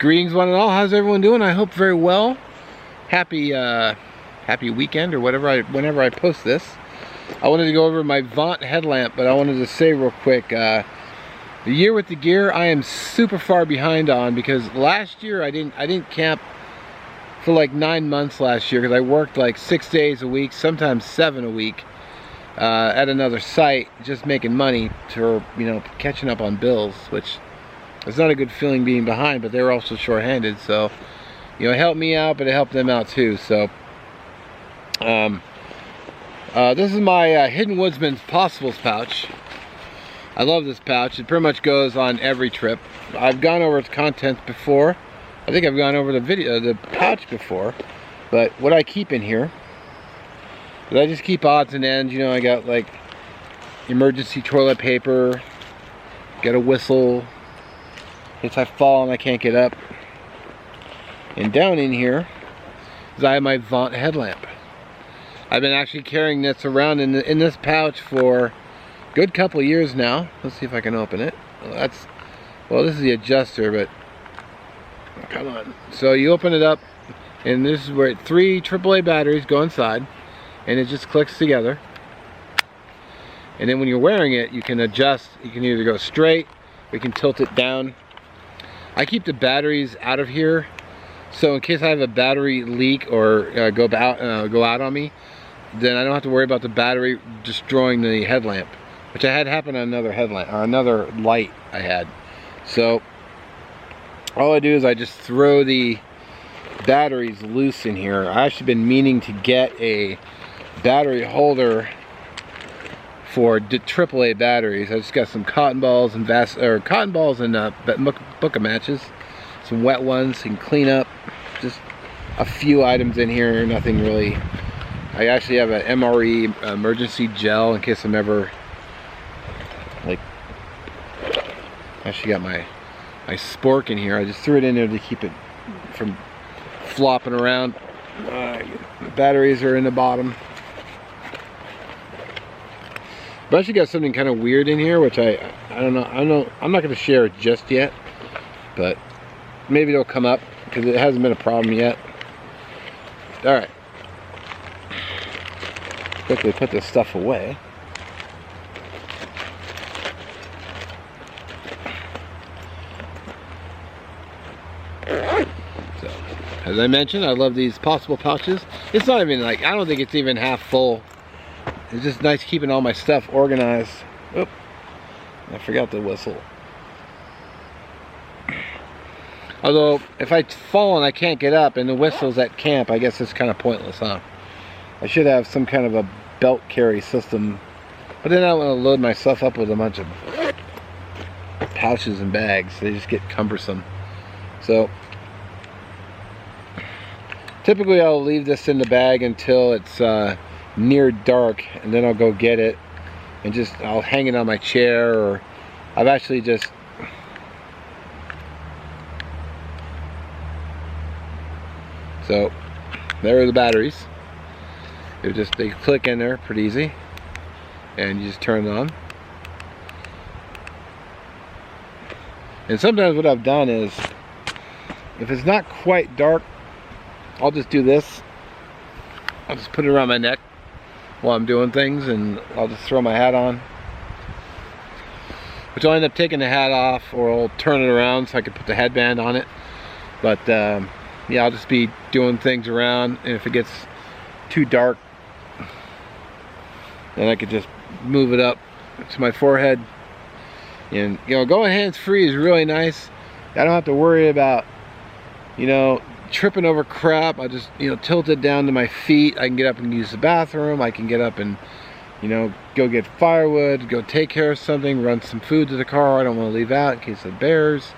Greetings one and all, how's everyone doing? I hope very well. Happy weekend or whenever I post this. I wanted to go over my Vont headlamp, but I wanted to say real quick, the year with the gear I am super far behind on, because last year I didn't camp for like 9 months last year, because I worked like 6 days a week, sometimes 7 a week at another site, just making money to, catching up on bills, which it's not a good feeling being behind, but they were also short-handed, so it helped me out, but it helped them out too. So this is my Hidden Woodsman's Possibles pouch. I love this pouch. It pretty much goes on every trip. I've gone over its contents before. I think I've gone over the pouch before, but what I keep in here is I just keep odds and ends. I got like emergency toilet paper, got a whistle in case I fall and I can't get up. And down in here is I have my Vont headlamp. I've been actually carrying this around in this pouch for a good couple of years now. Let's see if I can open it. Well, this is the adjuster, but come on. So you open it up, and this is where 3 AAA batteries go inside, and it just clicks together. And then when you're wearing it, you can adjust. You can either go straight, or you can tilt it down. I keep the batteries out of here, so in case I have a battery leak or go out on me, then I don't have to worry about the battery destroying the headlamp, which I had happen on another headlamp or another light I had. So all I do is I just throw the batteries loose in here. I actually been meaning to get a battery holder for AAA batteries. I just got some cotton balls and book of matches, some wet ones, you can clean up. Just a few items in here, nothing really. I actually have an MRE emergency gel in case I'm ever I actually got my spork in here. I just threw it in there to keep it from flopping around. The batteries are in the bottom. But I actually got something kind of weird in here, which I don't know. I'm not going to share it just yet, but maybe it'll come up because it hasn't been a problem yet. All right, quickly put this stuff away. So, as I mentioned, I love these possible pouches. It's not even I don't think it's even half full. It's just nice keeping all my stuff organized. Oop, I forgot the whistle. Although, if I fall and I can't get up and the whistle's at camp, I guess it's kind of pointless, huh? I should have some kind of a belt carry system. But then I want to load myself up with a bunch of pouches and bags. They just get cumbersome. So, typically I'll leave this in the bag until it's near dark, and then I'll go get it and I'll hang it on my chair, or I've actually just so there are the batteries. They click in there pretty easy, and you just turn it on. And sometimes what I've done is, if it's not quite dark, I'll just do this. I'll just put it around my neck while I'm doing things, and I'll just throw my hat on, which I'll end up taking the hat off, or I'll turn it around so I can put the headband on it. But yeah, I'll just be doing things around, and if it gets too dark, then I could just move it up to my forehead. And going hands-free is really nice. I don't have to worry about tripping over crap. I just tilt it down to my feet. I can get up and use the bathroom. I can get up and go get firewood, go take care of something, run some food to the car I don't want to leave out in case of bears.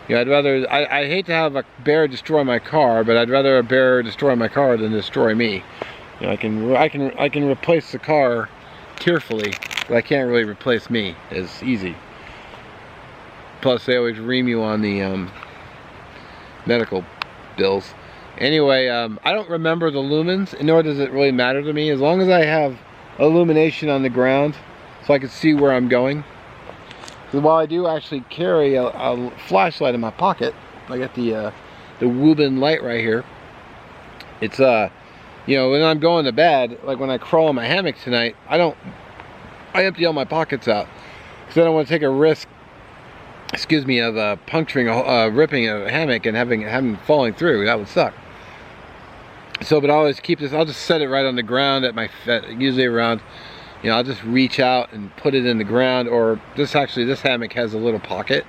I'd rather, I hate to have a bear destroy my car, but I'd rather a bear destroy my car than destroy me. I can replace the car carefully, but I can't really replace me as easy. Plus they always ream you on the medical bills. Anyway, I don't remember the lumens, nor does it really matter to me, as long as I have illumination on the ground so I can see where I'm going. So while I do actually carry a flashlight in my pocket, I got the Woobin light right here. It's you know, when I'm going to bed, like when I crawl in my hammock tonight, I empty all my pockets out because I don't want to take a risk, excuse me, of puncturing, ripping a hammock and having falling through. That would suck. So, but I always keep this. I'll just set it right on the ground at my usually around. You know, I'll just reach out and put it in the ground, or this hammock has a little pocket,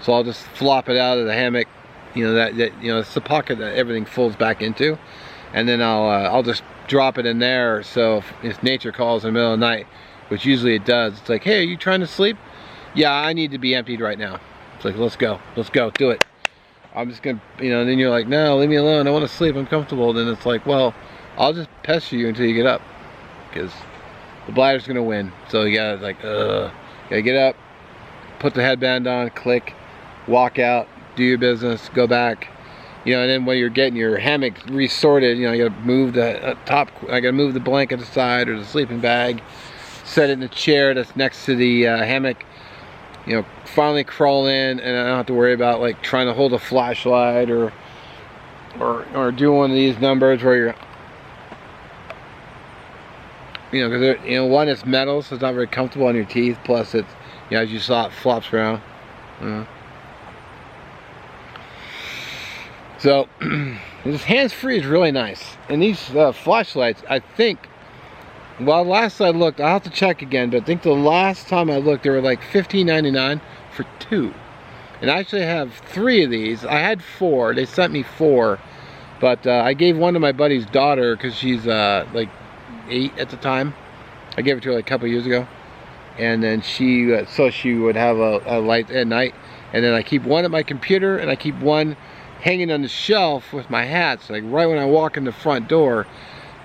so I'll just flop it out of the hammock. You know that you know, it's the pocket that everything folds back into, and then I'll just drop it in there. So if nature calls in the middle of the night, which usually it does, it's like, hey, are you trying to sleep? Yeah, I need to be emptied right now. It's like, let's go, do it. I'm just gonna, you know, and then you're like, no, leave me alone, I want to sleep, I'm comfortable. Then it's like, well, I'll just pester you until you get up, because the bladder's gonna win. So you gotta like, gotta get up, put the headband on, click, walk out, do your business, go back. You know, and then when you're getting your hammock resorted, you know, you gotta move the top, I gotta move the blanket aside or the sleeping bag, set it in the chair that's next to the hammock. You know, finally crawl in, and I don't have to worry about like trying to hold a flashlight or do one of these numbers where you're, you know, because you know, one, it's metal, so it's not very comfortable on your teeth. Plus, it's, you know, as you saw, it flops around. So this hands-free is really nice, and these flashlights, I think, well, last I looked, I'll have to check again, but I think the last time I looked, they were like $15.99 for 2. And I actually have 3 of these. I had 4. They sent me 4, but I gave one to my buddy's daughter because she's like 8 at the time. I gave it to her like a couple years ago, and then she so she would have a light at night. And then I keep one at my computer, and I keep one hanging on the shelf with my hats, like right when I walk in the front door,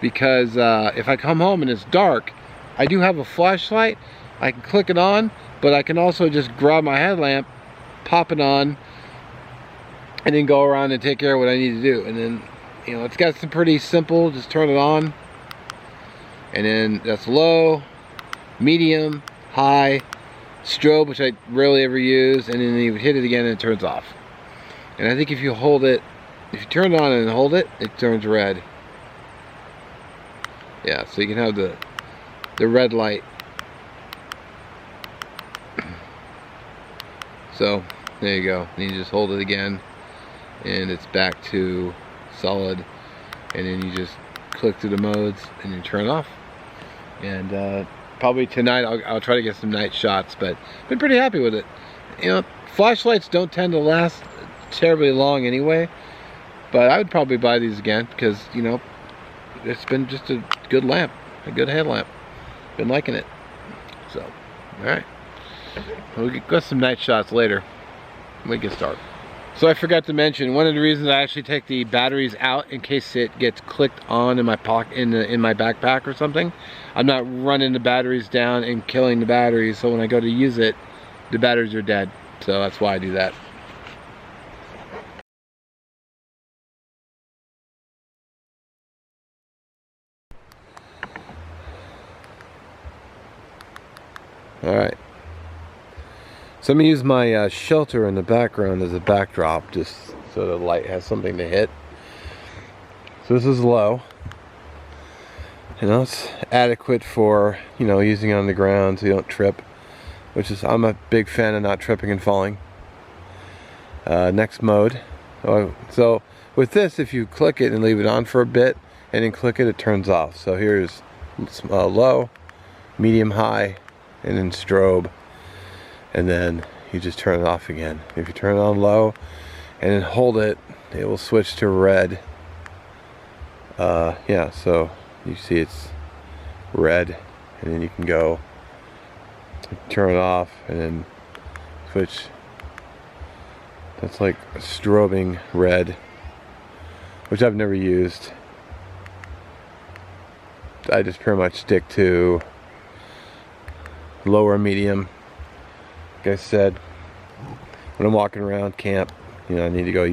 because if I come home and it's dark, I do have a flashlight. I can click it on, but I can also just grab my headlamp, pop it on, and then go around and take care of what I need to do. And then, you know, it's got some pretty simple, just turn it on, and then that's low, medium, high, strobe, which I rarely ever use, and then you would hit it again and it turns off. And I think if you hold it, if you turn it on and hold it, it turns red. Yeah, so you can have the red light. So there you go. And you just hold it again, and it's back to solid. And then you just click through the modes, and you turn it off. And probably tonight I'll try to get some night shots, but I've been pretty happy with it. You know, flashlights don't tend to last terribly long anyway, but I would probably buy these again because, you know, it's been just a good lamp, a good headlamp. Been liking it. So, all right, we'll get some night shots later when we get started. So I forgot to mention, one of the reasons I actually take the batteries out in case it gets clicked on in my pocket, in my backpack or something. I'm not running the batteries down and killing the batteries, so when I go to use it, the batteries are dead. So that's why I do that. Alright, so I'm going to use my shelter in the background as a backdrop, just so the light has something to hit. So this is low. You know, it's adequate for, you know, using it on the ground so you don't trip, which is, I'm a big fan of not tripping and falling. Next mode. So with this, if you click it and leave it on for a bit and then click it, it turns off. So here's low, medium, high, and then strobe, and then you just turn it off again. If you turn it on low and then hold it, it will switch to red. Yeah, so you see it's red, and then you can go turn it off and then switch. That's like a strobing red, which I've never used. I just pretty much stick to lower, medium. Like I said, when I'm walking around camp, you know, I need to go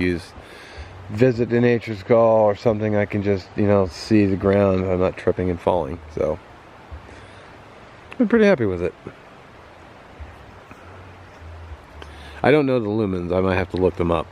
visit the nature's call or something, I can just, you know, see the ground. I'm not tripping and falling. So I'm pretty happy with it. I don't know the lumens. I might have to look them up.